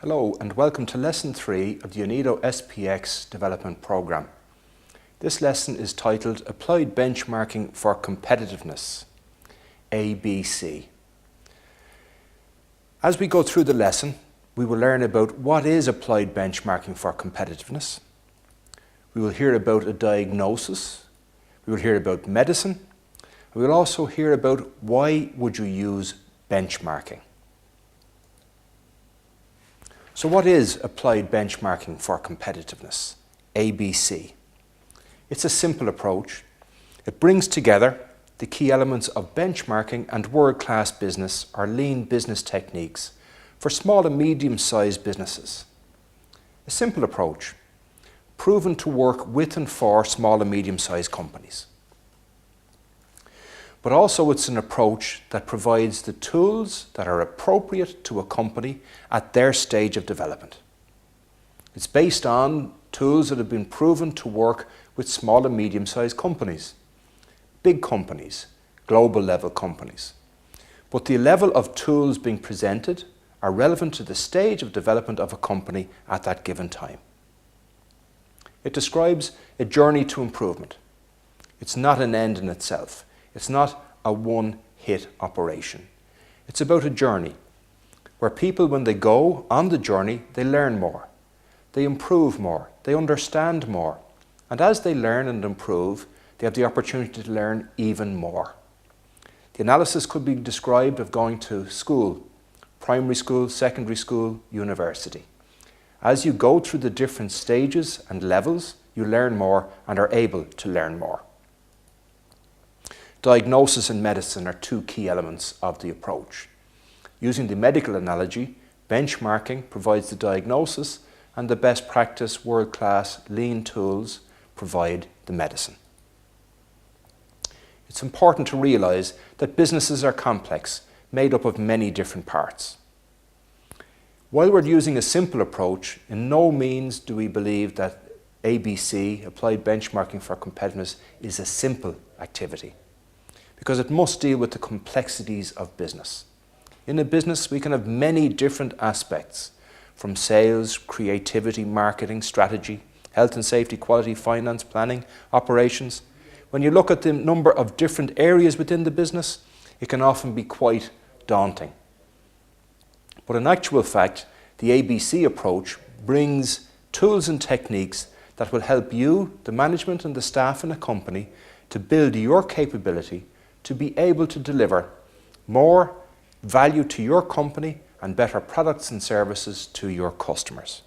Hello and welcome to Lesson 3 of the UNIDO SPX Development Programme. This lesson is titled Applied Benchmarking for Competitiveness, ABC. As we go through the lesson, we will learn about what is applied benchmarking for competitiveness. We will hear about a diagnosis. We will hear about medicine. We will also hear about why would you use benchmarking. So what is applied benchmarking for competitiveness, ABC? It's a simple approach. It brings together the key elements of benchmarking and world-class business or lean business techniques for small and medium-sized businesses. A simple approach, proven to work with and for small and medium-sized companies. But also it's an approach that provides the tools that are appropriate to a company at their stage of development. It's based on tools that have been proven to work with small and medium-sized companies, big companies, global level companies. But the level of tools being presented are relevant to the stage of development of a company at that given time. It describes a journey to improvement. It's not an end in itself. It's not a one-hit operation. It's about a journey where people, when they go on the journey, they learn more, they improve more, they understand more. And as they learn and improve, they have the opportunity to learn even more. The analysis could be described of going to school, primary school, secondary school, university. As you go through the different stages and levels, you learn more and are able to learn more. Diagnosis and medicine are two key elements of the approach. Using the medical analogy, benchmarking provides the diagnosis and the best practice world-class lean tools provide the medicine. It's important to realise that businesses are complex, made up of many different parts. While we're using a simple approach, in no means do we believe that ABC, Applied Benchmarking for Competitiveness, is a simple activity, because it must deal with the complexities of business. In a business, we can have many different aspects, from sales, creativity, marketing, strategy, health and safety, quality, finance, planning, operations. When you look at the number of different areas within the business, it can often be quite daunting. But in actual fact, the ABC approach brings tools and techniques that will help you, the management and the staff in a company, to build your capability to be able to deliver more value to your company and better products and services to your customers.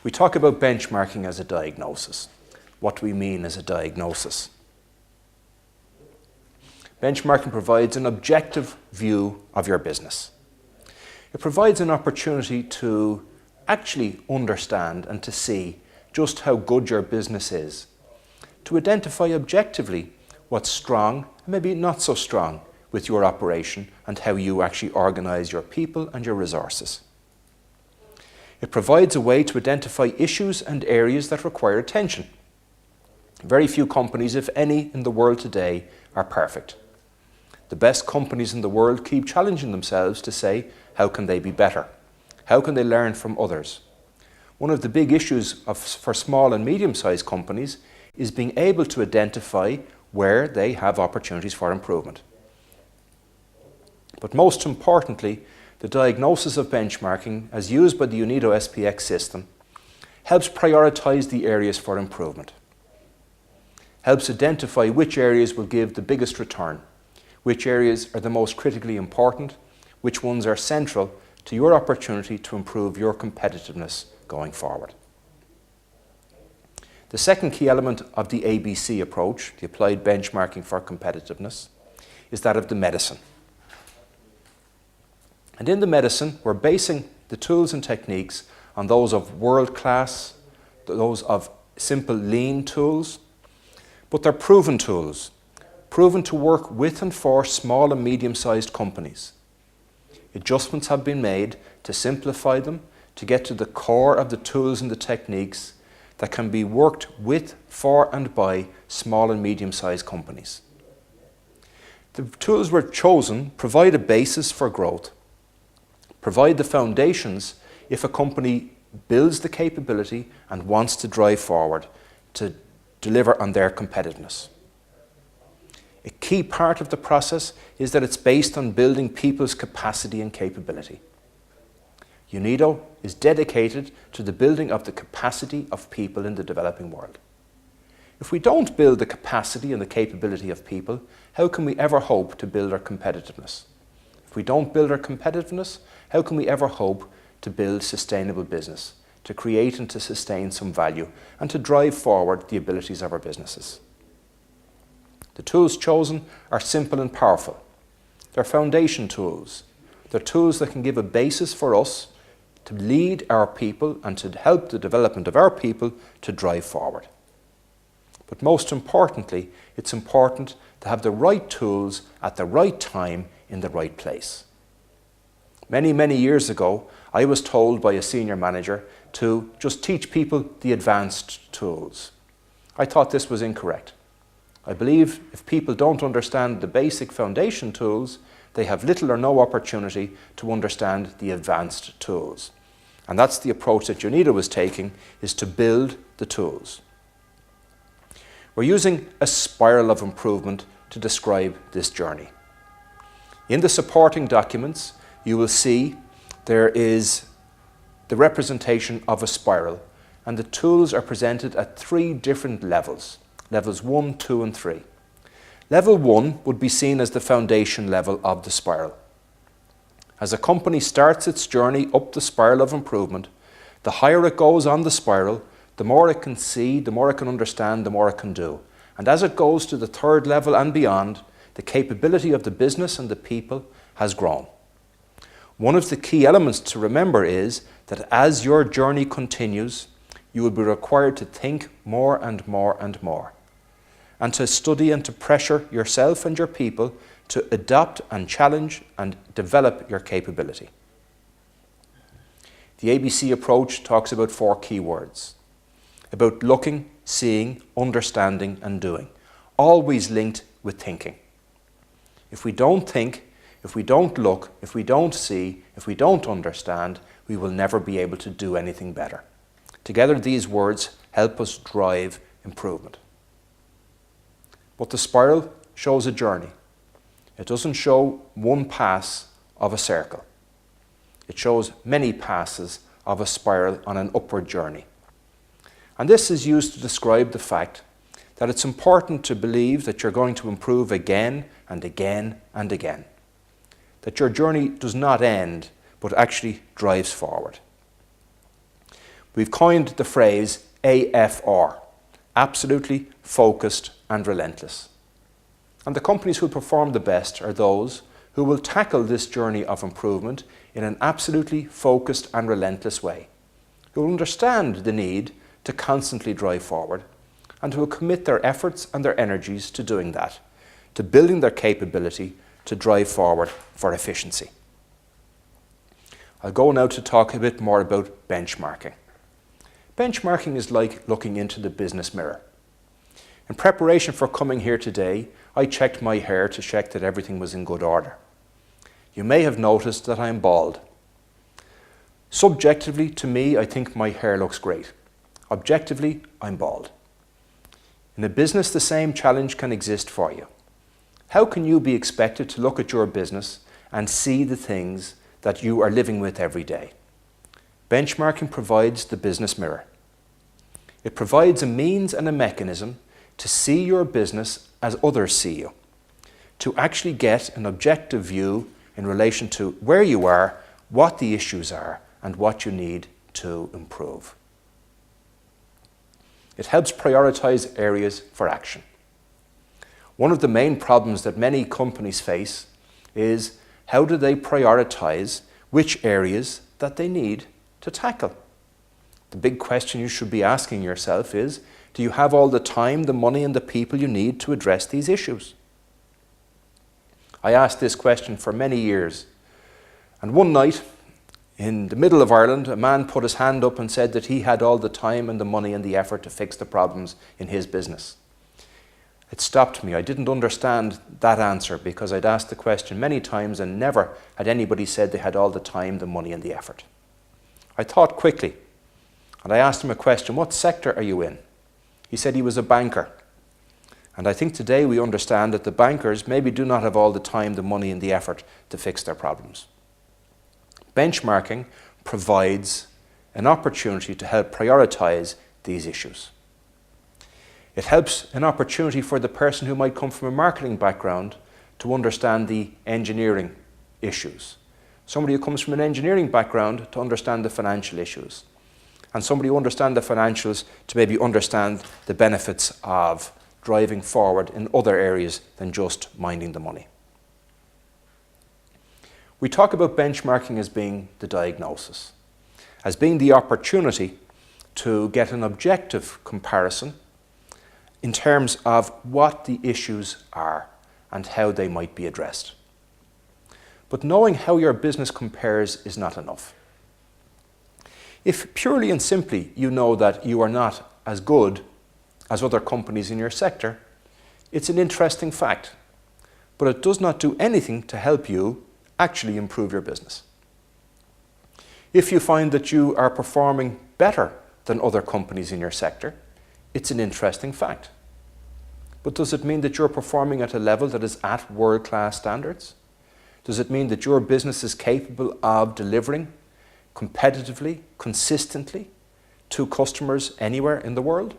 We talk about benchmarking as a diagnosis. What do we mean as a diagnosis? Benchmarking provides an objective view of your business. It provides an opportunity to actually understand and to see just how good your business is, to identify objectively what's strong and maybe not so strong with your operation and how you actually organise your people and your resources. It provides a way to identify issues and areas that require attention. Very few companies, if any, in the world today are perfect. The best companies in the world keep challenging themselves to say, how can they be better? How can they learn from others? One of the big issues for small and medium-sized companies is being able to identify where they have opportunities for improvement. But most importantly, the diagnosis of benchmarking, as used by the UNIDO SPX system, helps prioritise the areas for improvement, helps identify which areas will give the biggest return, which areas are the most critically important, which ones are central to your opportunity to improve your competitiveness going forward. The second key element of the ABC approach, the Applied Benchmarking for Competitiveness, is that of the medicine. And in the medicine, we're basing the tools and techniques on those of world-class, those of simple lean tools, but they're proven tools, proven to work with and for small and medium-sized companies. Adjustments have been made to simplify them, to get to the core of the tools and the techniques that can be worked with, for and by small and medium-sized companies. The tools were chosen provide a basis for growth, provide the foundations if a company builds the capability and wants to drive forward to deliver on their competitiveness. A key part of the process is that it's based on building people's capacity and capability. UNIDO is dedicated to the building of the capacity of people in the developing world. If we don't build the capacity and the capability of people, how can we ever hope to build our competitiveness? If we don't build our competitiveness, how can we ever hope to build sustainable business, to create and to sustain some value, and to drive forward the abilities of our businesses? The tools chosen are simple and powerful. They're foundation tools. They're tools that can give a basis for us to lead our people and to help the development of our people to drive forward. But most importantly, it's important to have the right tools at the right time in the right place. Many, many years ago, I was told by a senior manager to just teach people the advanced tools. I thought this was incorrect. I believe if people don't understand the basic foundation tools, they have little or no opportunity to understand the advanced tools. And that's the approach that UNIDO was taking, is to build the tools. We're using a spiral of improvement to describe this journey. In the supporting documents, you will see there is the representation of a spiral, and the tools are presented at 3 different levels, levels 1, 2 and 3. Level 1 would be seen as the foundation level of the spiral. As a company starts its journey up the spiral of improvement, the higher it goes on the spiral, the more it can see, the more it can understand, the more it can do. And as it goes to the 3rd level and beyond, the capability of the business and the people has grown. One of the key elements to remember is that as your journey continues, you will be required to think more and more and more, and to study and to pressure yourself and your people to adapt and challenge and develop your capability. The ABC approach talks about 4 key words, about looking, seeing, understanding and doing, always linked with thinking. If we don't think, if we don't look, if we don't see, if we don't understand, we will never be able to do anything better. Together these words help us drive improvement. But the spiral shows a journey. It doesn't show one pass of a circle. It shows many passes of a spiral on an upward journey. And this is used to describe the fact that it's important to believe that you're going to improve again and again and again. That your journey does not end, but actually drives forward. We've coined the phrase AFR, absolutely focused and relentless. And the companies who perform the best are those who will tackle this journey of improvement in an absolutely focused and relentless way, who will understand the need to constantly drive forward, and who will commit their efforts and their energies to doing that, to building their capability to drive forward for efficiency. I'll go now to talk a bit more about benchmarking. Benchmarking is like looking into the business mirror. In preparation for coming here today, I checked my hair to check that everything was in good order. You may have noticed that I'm bald. Subjectively, to me, I think my hair looks great. Objectively, I'm bald. In a business, the same challenge can exist for you. How can you be expected to look at your business and see the things that you are living with every day? Benchmarking provides the business mirror. It provides a means and a mechanism to see your business as others see you, to actually get an objective view in relation to where you are, what the issues are, and what you need to improve. It helps prioritize areas for action. One of the main problems that many companies face is how do they prioritize which areas that they need to tackle? The big question you should be asking yourself is, do you have all the time, the money and the people you need to address these issues? I asked this question for many years, and one night in the middle of Ireland, a man put his hand up and said that he had all the time and the money and the effort to fix the problems in his business. It stopped me. I didn't understand that answer because I'd asked the question many times and never had anybody said they had all the time, the money and the effort. I thought quickly and I asked him a question, what sector are you in? He said he was a banker. And I think today we understand that the bankers maybe do not have all the time, the money and the effort to fix their problems. Benchmarking provides an opportunity to help prioritize these issues. It helps an opportunity for the person who might come from a marketing background to understand the engineering issues. Somebody who comes from an engineering background to understand the financial issues. And somebody who understands the financials to maybe understand the benefits of driving forward in other areas than just minding the money. We talk about benchmarking as being the diagnosis, as being the opportunity to get an objective comparison in terms of what the issues are and how they might be addressed. But knowing how your business compares is not enough. If purely and simply you know that you are not as good as other companies in your sector, it's an interesting fact, but it does not do anything to help you actually improve your business. If you find that you are performing better than other companies in your sector, it's an interesting fact. But does it mean that you're performing at a level that is at world-class standards? Does it mean that your business is capable of delivering competitively, consistently to customers anywhere in the world?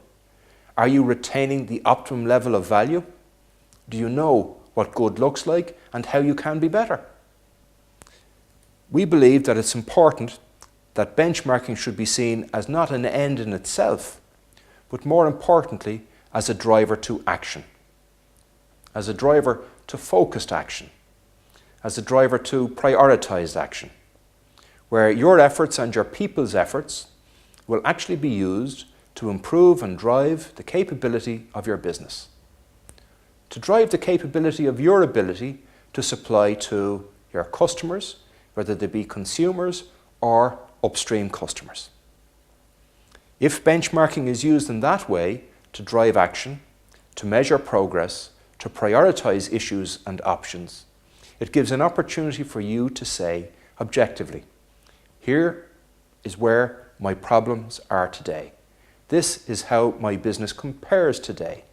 Are you retaining the optimum level of value? Do you know what good looks like and how you can be better? We believe that it's important that benchmarking should be seen as not an end in itself, but more importantly, as a driver to action, as a driver to focused action, as a driver to prioritized action, where your efforts and your people's efforts will actually be used to improve and drive the capability of your business, to drive the capability of your ability to supply to your customers, whether they be consumers or upstream customers. If benchmarking is used in that way to drive action, to measure progress, to prioritize issues and options, it gives an opportunity for you to say objectively, here is where my problems are today. This is how my business compares today.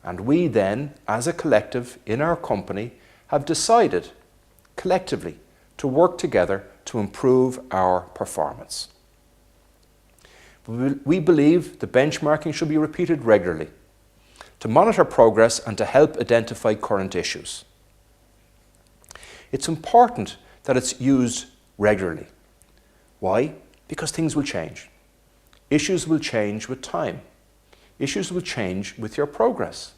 And we then, as a collective in our company, have decided collectively to work together to improve our performance. We believe the benchmarking should be repeated regularly to monitor progress and to help identify current issues. It's important that it's used regularly. Why? Because things will change. Issues will change with time. Issues will change with your progress.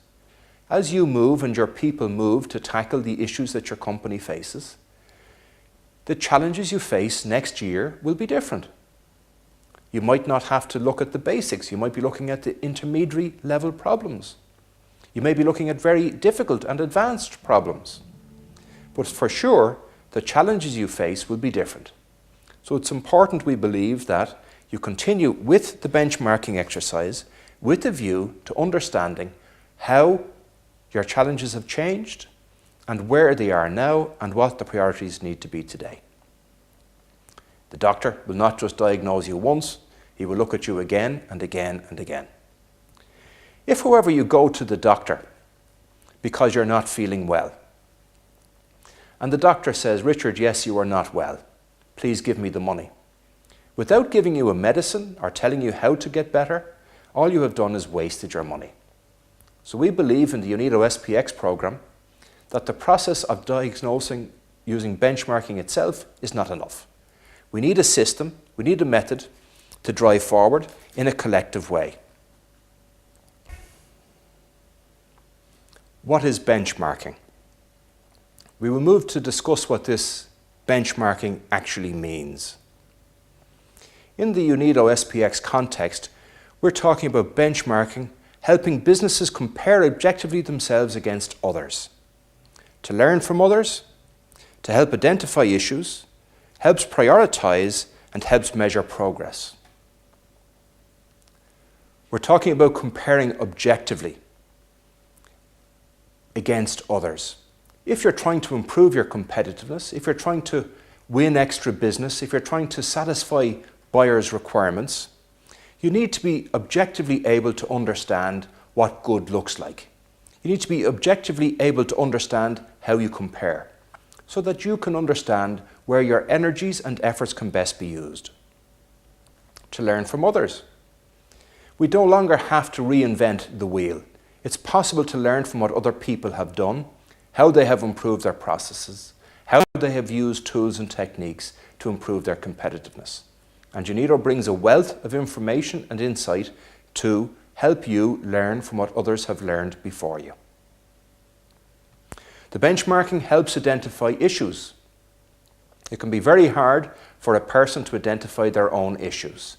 As you move and your people move to tackle the issues that your company faces, the challenges you face next year will be different. You might not have to look at the basics. You might be looking at the intermediary level problems. You may be looking at very difficult and advanced problems. But for sure, the challenges you face will be different. So it's important, we believe, that you continue with the benchmarking exercise with a view to understanding how your challenges have changed and where they are now and what the priorities need to be today. The doctor will not just diagnose you once, he will look at you again and again and again. If, however, you go to the doctor because you're not feeling well, and the doctor says, Richard, yes, you are not well, please give me the money. Without giving you a medicine or telling you how to get better, all you have done is wasted your money. So we believe in the UNIDO SPX program that the process of diagnosing using benchmarking itself is not enough. We need a system, we need a method to drive forward in a collective way. What is benchmarking? We will move to discuss what this benchmarking actually means. In the UNIDO SPX context, we're talking about benchmarking, helping businesses compare objectively themselves against others, to learn from others, to help identify issues, helps prioritize, and helps measure progress. We're talking about comparing objectively. against others. If you're trying to improve your competitiveness, if you're trying to win extra business, if you're trying to satisfy buyers' requirements, you need to be objectively able to understand what good looks like. You need to be objectively able to understand how you compare, so that you can understand where your energies and efforts can best be used. To learn from others. We no longer have to reinvent the wheel. It's possible to learn from what other people have done, how they have improved their processes, how they have used tools and techniques to improve their competitiveness. And UNIDO brings a wealth of information and insight to help you learn from what others have learned before you. The benchmarking helps identify issues. It can be very hard for a person to identify their own issues.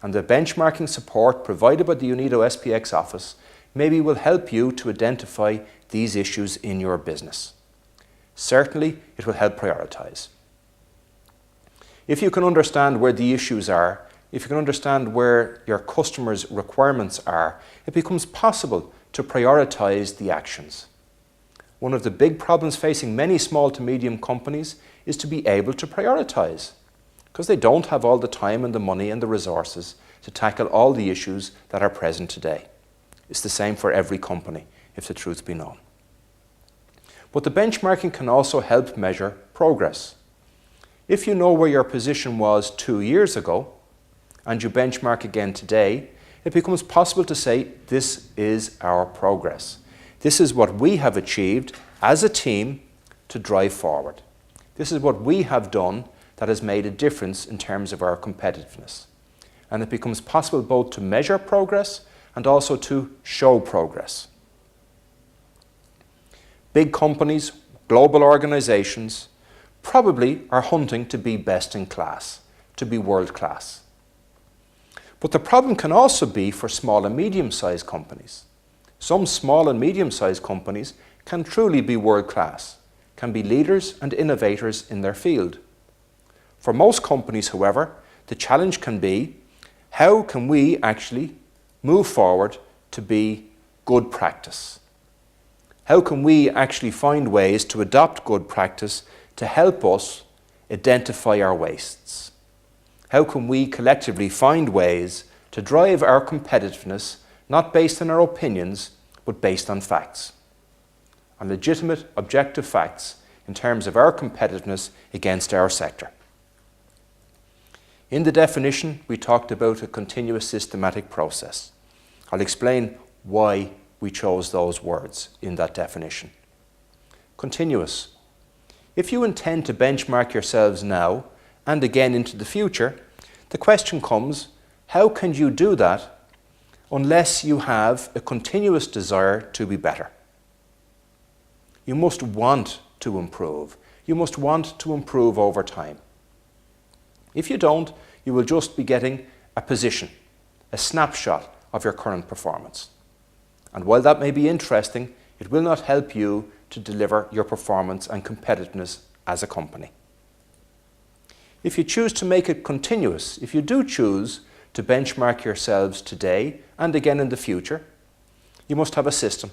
And the benchmarking support provided by the UNIDO SPX office maybe will help you to identify these issues in your business. Certainly, it will help prioritize. If you can understand where the issues are, if you can understand where your customers' requirements are, it becomes possible to prioritize the actions. One of the big problems facing many small to medium companies is to be able to prioritize, because they don't have all the time and the money and the resources to tackle all the issues that are present today. It's the same for every company, if the truth be known. But the benchmarking can also help measure progress. If you know where your position was 2 years ago, and you benchmark again today, it becomes possible to say, this is our progress. This is what we have achieved as a team to drive forward. This is what we have done that has made a difference in terms of our competitiveness. And it becomes possible both to measure progress and also to show progress. Big companies, global organizations, probably are hunting to be best in class, to be world class. But the problem can also be for small and medium-sized companies. Some small and medium-sized companies can truly be world class, can be leaders and innovators in their field. For most companies, however, the challenge can be, how can we actually move forward to be good practice? How can we actually find ways to adopt good practice to help us identify our wastes? How can we collectively find ways to drive our competitiveness, not based on our opinions, but based on facts, on legitimate, objective facts in terms of our competitiveness against our sector? In the definition, we talked about a continuous systematic process. I'll explain why we chose those words in that definition. Continuous. If you intend to benchmark yourselves now and again into the future, the question comes, how can you do that unless you have a continuous desire to be better? You must want to improve. You must want to improve over time. If you don't, you will just be getting a position, a snapshot of your current performance. And while that may be interesting, it will not help you to deliver your performance and competitiveness as a company. If you choose to make it continuous, if you do choose to benchmark yourselves today and again in the future, you must have a system.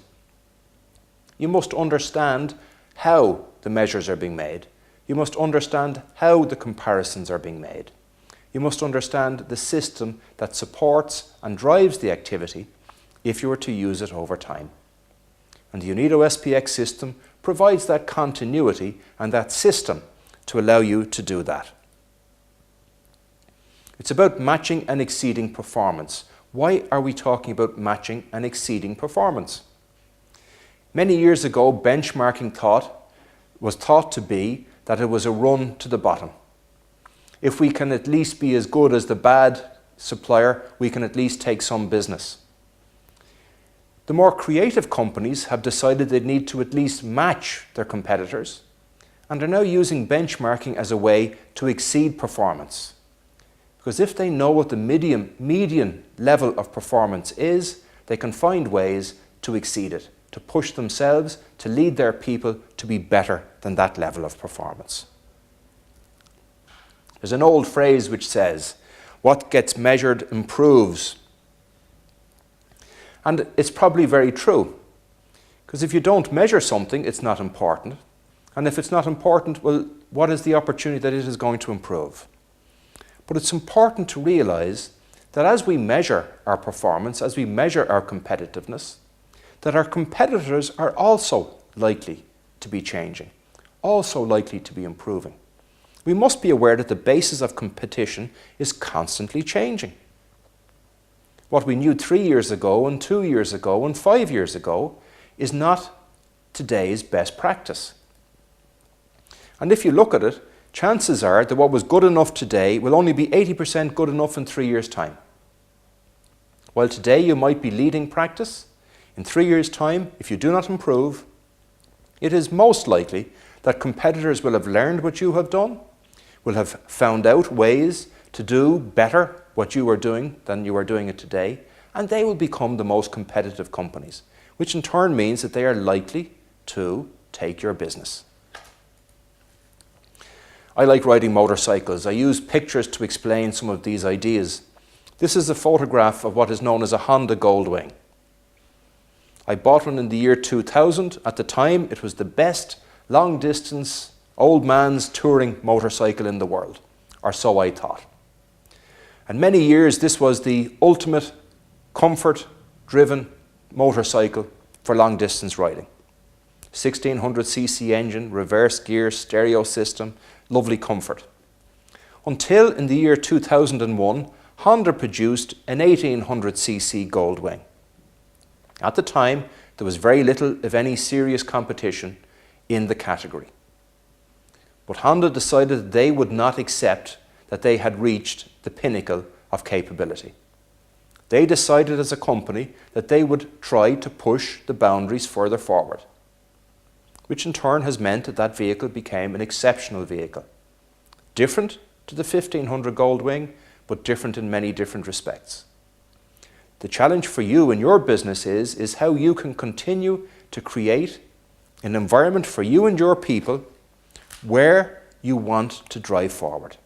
You must understand how the measures are being made. You must understand how the comparisons are being made. You must understand the system that supports and drives the activity if you were to use it over time. And the UNIDO SPX system provides that continuity and that system to allow you to do that. It's about matching and exceeding performance. Why are we talking about matching and exceeding performance? Many years ago, benchmarking was thought to be that it was a run to the bottom. If we can at least be as good as the bad supplier, we can at least take some business. The more creative companies have decided they need to at least match their competitors and are now using benchmarking as a way to exceed performance. Because if they know what the median level of performance is, they can find ways to exceed it, to push themselves, to lead their people to be better than that level of performance. There's an old phrase which says, what gets measured improves. And it's probably very true. Because if you don't measure something, it's not important. And if it's not important, well, what is the opportunity that it is going to improve? But it's important to realize that as we measure our performance, as we measure our competitiveness, that our competitors are also likely to be changing, also likely to be improving. We must be aware that the basis of competition is constantly changing. What we knew 3 years ago and 2 years ago and 5 years ago is not today's best practice. And if you look at it, chances are that what was good enough today will only be 80% good enough in 3 years' time. While today you might be leading practice, in 3 years' time, if you do not improve, it is most likely that competitors will have learned what you have done, will have found out ways to do better what you are doing than you are doing it today, and they will become the most competitive companies, which in turn means that they are likely to take your business. I like riding motorcycles. I use pictures to explain some of these ideas. This is a photograph of what is known as a Honda Goldwing. I bought one in the year 2000. At the time, it was the best long-distance old man's touring motorcycle in the world, or so I thought. And many years, this was the ultimate comfort-driven motorcycle for long-distance riding. 1600cc engine, reverse gear, stereo system, lovely comfort. Until in the year 2001, Honda produced an 1800cc Goldwing. At the time, there was very little, if any, serious competition in the category. But Honda decided that they would not accept that they had reached the pinnacle of capability. They decided as a company that they would try to push the boundaries further forward, which in turn has meant that that vehicle became an exceptional vehicle. Different to the 1500 Goldwing, but different in many different respects. The challenge for you in your business is how you can continue to create an environment for you and your people where you want to drive forward,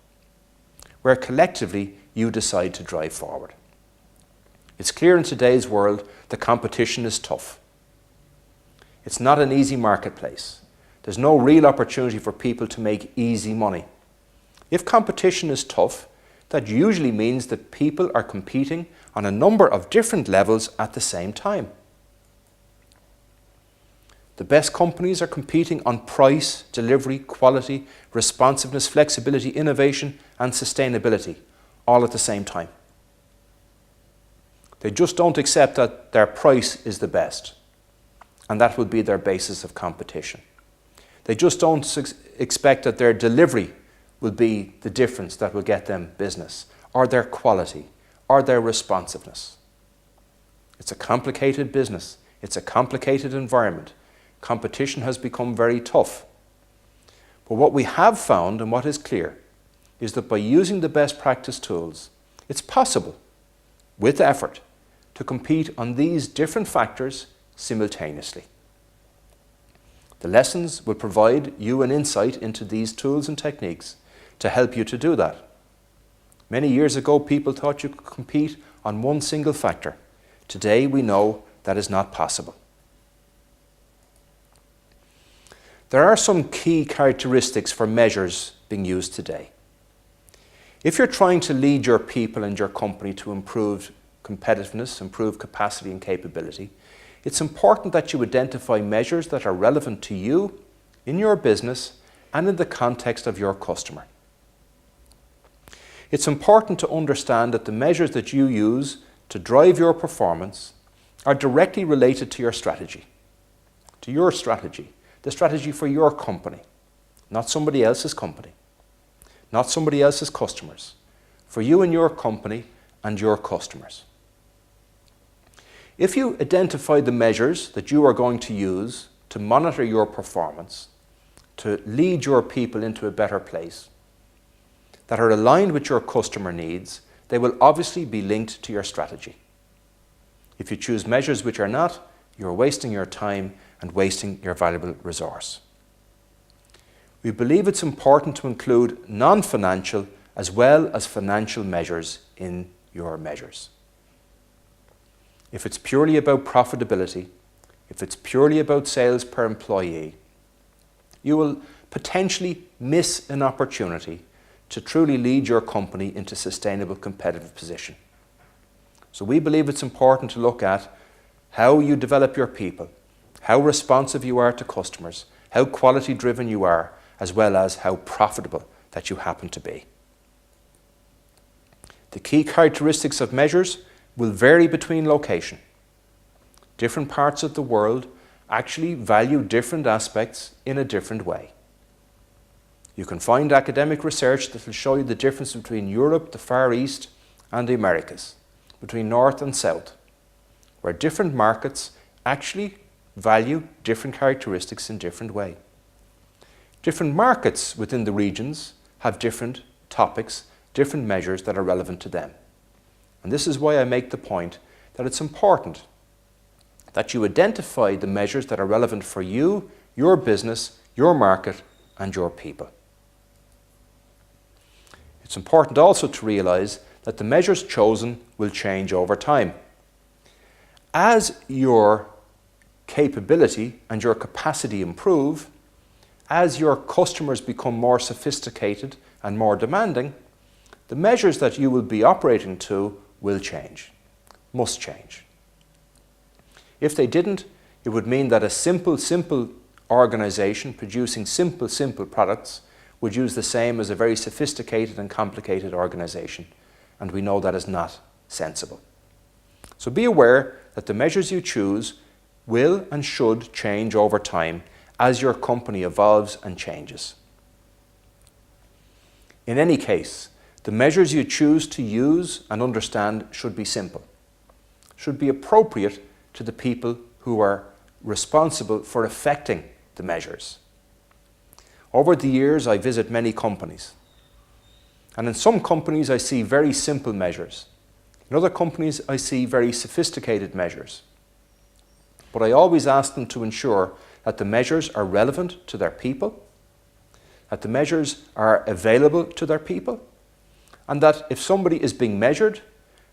where collectively you decide to drive forward. It's clear in today's world that competition is tough. It's not an easy marketplace. There's no real opportunity for people to make easy money. If competition is tough, that usually means that people are competing on a number of different levels at the same time. The best companies are competing on price, delivery, quality, responsiveness, flexibility, innovation, and sustainability, all at the same time. They just don't accept that their price is the best, and that will be their basis of competition. They just don't expect that their delivery will be the difference that will get them business, or their quality, or their responsiveness. It's a complicated business. It's a complicated environment. Competition has become very tough. But what we have found, and what is clear, is that by using the best practice tools, it's possible, with effort, to compete on these different factors simultaneously. The lessons will provide you an insight into these tools and techniques to help you to do that. Many years ago, people thought you could compete on one single factor. Today, we know that is not possible. There are some key characteristics for measures being used today. If you're trying to lead your people and your company to improve competitiveness, improve capacity and capability, it's important that you identify measures that are relevant to you, in your business, and in the context of your customer. It's important to understand that the measures that you use to drive your performance are directly related to your strategy, the strategy for your company, not somebody else's company, not somebody else's customers, for you and your company and your customers. If you identify the measures that you are going to use to monitor your performance, to lead your people into a better place, that are aligned with your customer needs, they will obviously be linked to your strategy. If you choose measures which are not, you're wasting your time and wasting your valuable resource. We believe it's important to include non-financial as well as financial measures in your measures. If it's purely about profitability, if it's purely about sales per employee, you will potentially miss an opportunity to truly lead your company into a sustainable competitive position. So we believe it's important to look at how you develop your people, how responsive you are to customers, how quality driven you are, as well as how profitable that you happen to be. The key characteristics of measures will vary between location. Different parts of the world actually value different aspects in a different way. You can find academic research that will show you the difference between Europe, the Far East, and the Americas, between North and South, where different markets actually value different characteristics in different way. Different markets within the regions have different topics, different measures that are relevant to them. And this is why I make the point that it's important that you identify the measures that are relevant for you, your business, your market, and your people. It's important also to realize that the measures chosen will change over time. As your capability and your capacity improve, as your customers become more sophisticated and more demanding, the measures that you will be operating to will change, must change. If they didn't, it would mean that a simple organization producing simple products would use the same as a very sophisticated and complicated organization, and we know that is not sensible. So be aware that the measures you choose will and should change over time as your company evolves and changes. In any case, the measures you choose to use and understand should be simple, should be appropriate to the people who are responsible for effecting the measures. Over the years, I visit many companies. And in some companies, I see very simple measures. In other companies, I see very sophisticated measures. But I always ask them to ensure that the measures are relevant to their people, that the measures are available to their people, and that if somebody is being measured,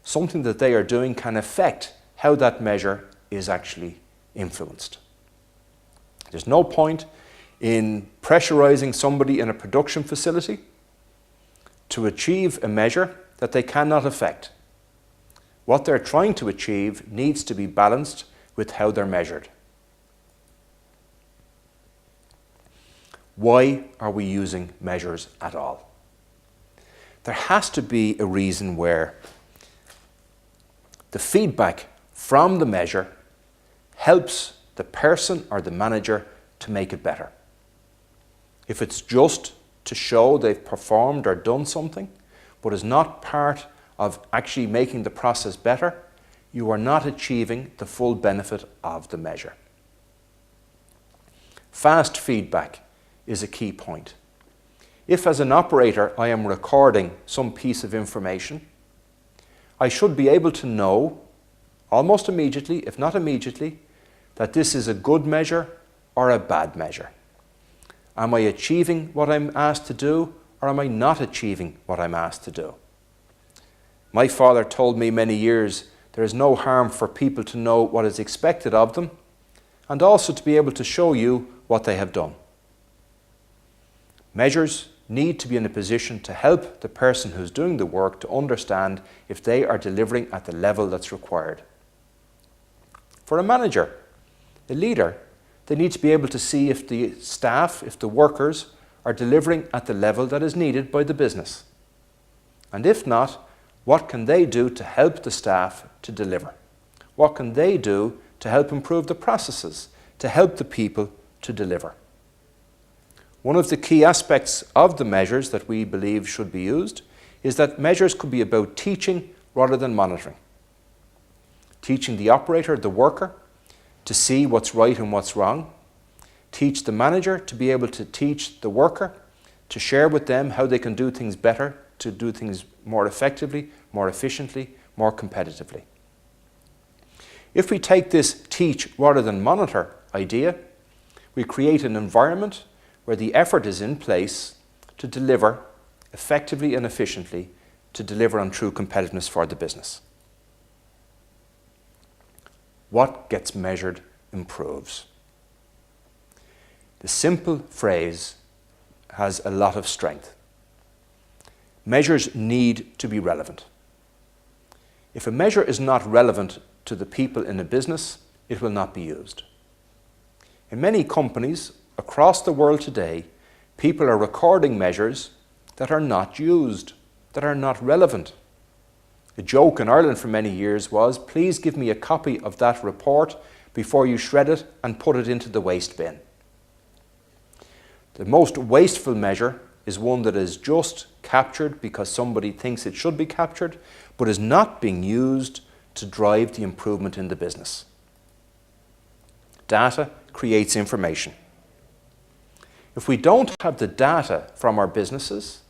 something that they are doing can affect how that measure is actually influenced. There's no point in pressurizing somebody in a production facility to achieve a measure that they cannot affect. What they're trying to achieve needs to be balanced with how they're measured. Why are we using measures at all? There has to be a reason where the feedback from the measure helps the person or the manager to make it better. If it's just to show they've performed or done something, but is not part of actually making the process better, you are not achieving the full benefit of the measure. Fast feedback is a key point. If as an operator I am recording some piece of information, I should be able to know almost immediately, if not immediately, that this is a good measure or a bad measure. Am I achieving what I'm asked to do, or am I not achieving what I'm asked to do? My father told me many years there is no harm for people to know what is expected of them, and also to be able to show you what they have done. Measures need to be in a position to help the person who's doing the work to understand if they are delivering at the level that's required. For a manager, a leader, they need to be able to see if the staff, if the workers are delivering at the level that is needed by the business. And if not, what can they do to help the staff to deliver? What can they do to help improve the processes, to help the people to deliver? One of the key aspects of the measures that we believe should be used is that measures could be about teaching rather than monitoring. Teaching the operator, the worker, to see what's right and what's wrong. Teach the manager to be able to teach the worker, to share with them how they can do things better, to do things more effectively, more efficiently, more competitively. If we take this teach rather than monitor idea, we create an environment where the effort is in place to deliver effectively and efficiently, to deliver on true competitiveness for the business. What gets measured improves. The simple phrase has a lot of strength. Measures need to be relevant. If a measure is not relevant to the people in a business, it will not be used. In many companies across the world today, people are recording measures that are not used, that are not relevant. The joke in Ireland for many years was, please give me a copy of that report before you shred it and put it into the waste bin. The most wasteful measure is one that is just captured because somebody thinks it should be captured, but is not being used to drive the improvement in the business. Data creates information. If we don't have the data from our businesses,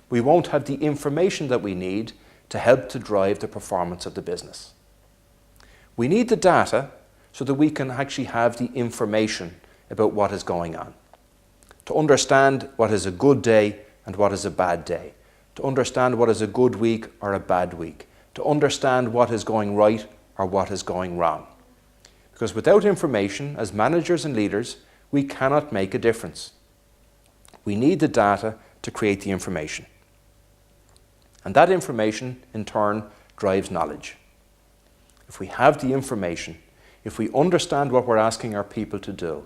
we won't have the information that we need to help to drive the performance of the business. We need the data so that we can actually have the information about what is going on. To understand what is a good day and what is a bad day. To understand what is a good week or a bad week. To understand what is going right or what is going wrong. Because without information, as managers and leaders, we cannot make a difference. We need the data to create the information. And that information, in turn, drives knowledge. If we have the information, if we understand what we're asking our people to do,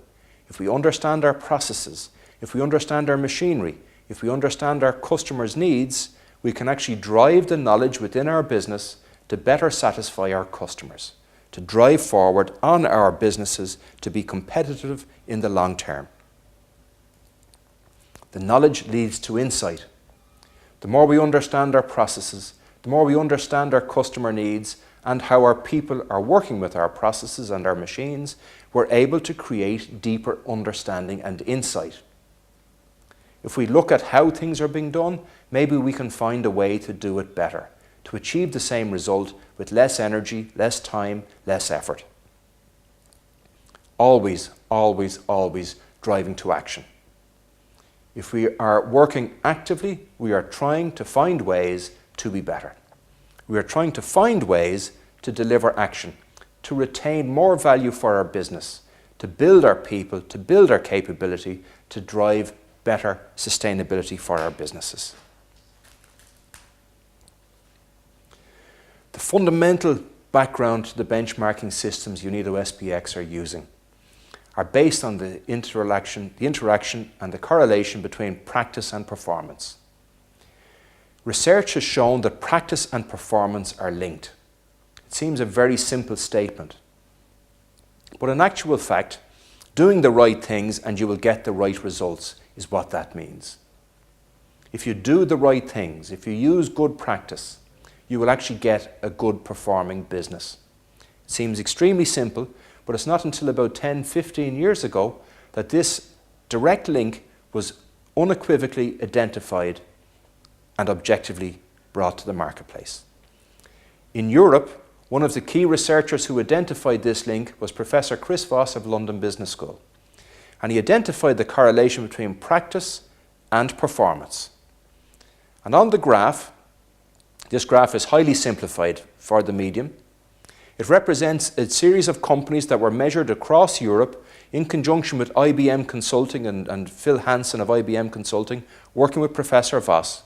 if we understand our processes, if we understand our machinery, if we understand our customers' needs, we can actually drive the knowledge within our business to better satisfy our customers, to drive forward on our businesses to be competitive in the long term. The knowledge leads to insight. The more we understand our processes, the more we understand our customer needs and how our people are working with our processes and our machines, we're able to create deeper understanding and insight. If we look at how things are being done, maybe we can find a way to do it better, to achieve the same result with less energy, less time, less effort. Always, always, always driving to action. If we are working actively, we are trying to find ways to be better. We are trying to find ways to deliver action, to retain more value for our business, to build our people, to build our capability, to drive better sustainability for our businesses. The fundamental background to the benchmarking systems UNIDO SPX are using are based on the interaction and the correlation between practice and performance. Research has shown that practice and performance are linked. It seems a very simple statement, but in actual fact, doing the right things and you will get the right results is what that means. If you do the right things, if you use good practice, you will actually get a good performing business. It seems extremely simple, but it's not until about 10, 15 years ago that this direct link was unequivocally identified and objectively brought to the marketplace. In Europe, one of the key researchers who identified this link was Professor Chris Voss of London Business School. And he identified the correlation between practice and performance. And on the graph, this graph is highly simplified for the medium. It represents a series of companies that were measured across Europe in conjunction with IBM Consulting and Phil Hansen of IBM Consulting, working with Professor Voss.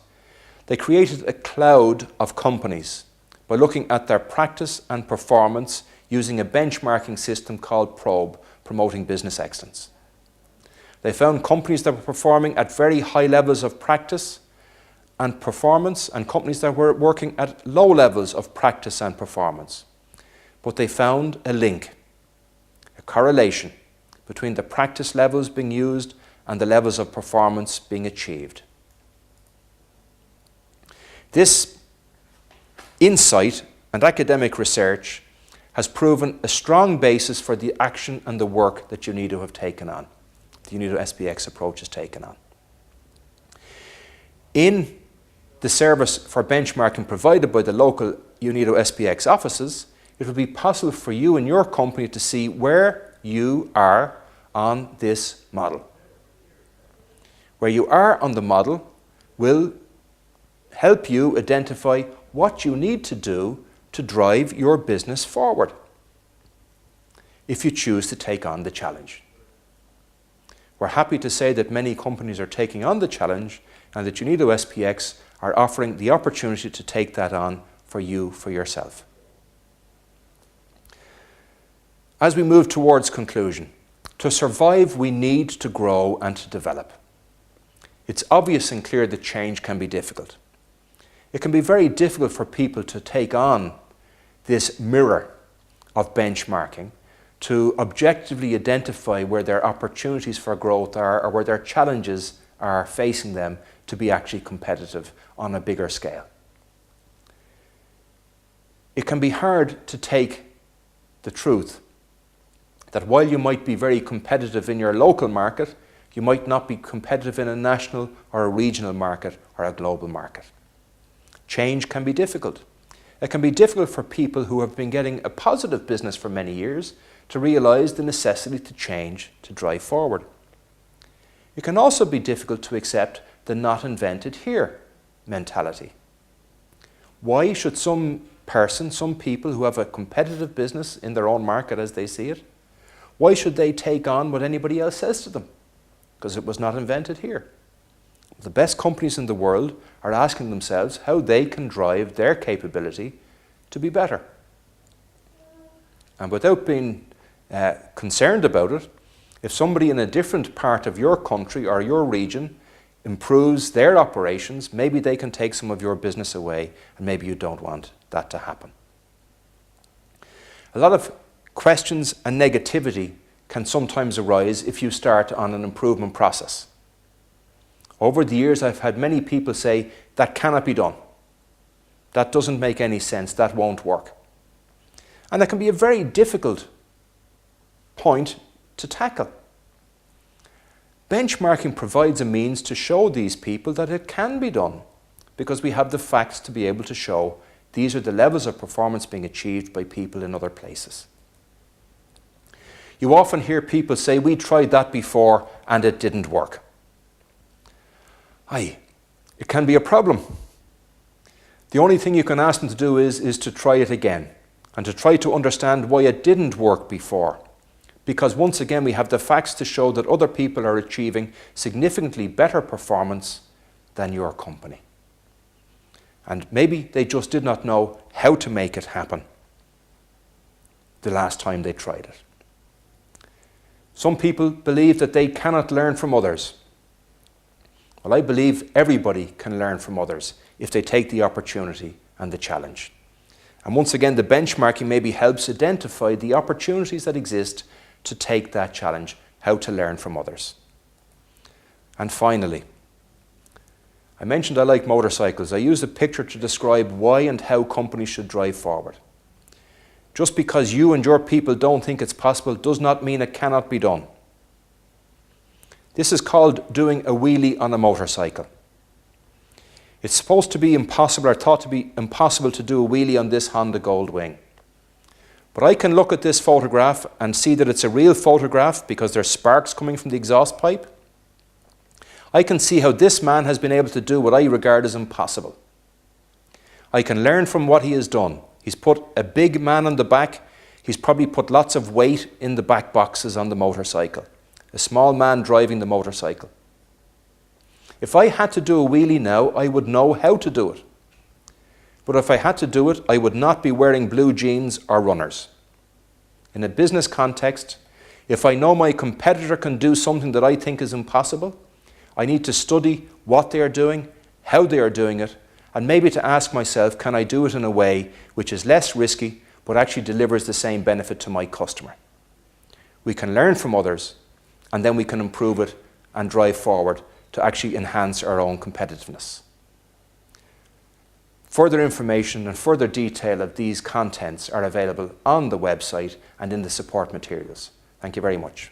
They created a cloud of companies by looking at their practice and performance using a benchmarking system called PROBE, Promoting Business Excellence. They found companies that were performing at very high levels of practice and performance and companies that were working at low levels of practice and performance. But they found a link, a correlation between the practice levels being used and the levels of performance being achieved. This insight and academic research has proven a strong basis for the action and the work that UNIDO have taken on. The UNIDO SPX approach has taken on. In the service for benchmarking provided by the local UNIDO SPX offices, it will be possible for you and your company to see where you are on this model. Where you are on the model will help you identify what you need to do to drive your business forward. if you choose to take on the challenge. We're happy to say that many companies are taking on the challenge and that UNIDO SPX are offering the opportunity to take that on for you, for yourself. As we move towards conclusion, to survive we need to grow and to develop. It's obvious and clear that change can be difficult. It can be very difficult for people to take on this mirror of benchmarking, to objectively identify where their opportunities for growth are or where their challenges are facing them to be actually competitive on a bigger scale. It can be hard to take the truth that while you might be very competitive in your local market, you might not be competitive in a national or a regional market or a global market. Change can be difficult. It can be difficult for people who have been getting a positive business for many years to realize the necessity to change to drive forward. It can also be difficult to accept the not invented here mentality. Why should some people who have a competitive business in their own market as they see it, why should they take on what anybody else says to them? Because it was not invented here. The best companies in the world are asking themselves how they can drive their capability to be better. And without being concerned about it, if somebody in a different part of your country or your region improves their operations, maybe they can take some of your business away, and maybe you don't want that to happen. A lot of questions and negativity can sometimes arise if you start on an improvement process. Over the years, I've had many people say, that cannot be done. That doesn't make any sense, that won't work. And that can be a very difficult point to tackle. Benchmarking provides a means to show these people that it can be done, because we have the facts to be able to show these are the levels of performance being achieved by people in other places. You often hear people say, we tried that before and it didn't work. It can be a problem. The only thing you can ask them to do is to try it again and to try to understand why it didn't work before. Because once again, we have the facts to show that other people are achieving significantly better performance than your company. And maybe they just did not know how to make it happen the last time they tried it. Some people believe that they cannot learn from others. Well, I believe everybody can learn from others if they take the opportunity and the challenge. And once again, the benchmarking maybe helps identify the opportunities that exist to take that challenge, how to learn from others. And finally, I mentioned I like motorcycles. I use a picture to describe why and how companies should drive forward. Just because you and your people don't think it's possible does not mean it cannot be done. This is called doing a wheelie on a motorcycle. It's supposed to be impossible, or thought to be impossible, to do a wheelie on this Honda Goldwing. But I can look at this photograph and see that it's a real photograph because there's sparks coming from the exhaust pipe. I can see how this man has been able to do what I regard as impossible. I can learn from what he has done. He's put a big man on the back. He's probably put lots of weight in the back boxes on the motorcycle. A small man driving the motorcycle. If I had to do a wheelie now, I would know how to do it. But if I had to do it, I would not be wearing blue jeans or runners. In a business context, if I know my competitor can do something that I think is impossible, I need to study what they are doing, how they are doing it, and maybe to ask myself, can I do it in a way which is less risky, but actually delivers the same benefit to my customer? We can learn from others, and then we can improve it and drive forward to actually enhance our own competitiveness. Further information and further detail of these contents are available on the website and in the support materials. Thank you very much.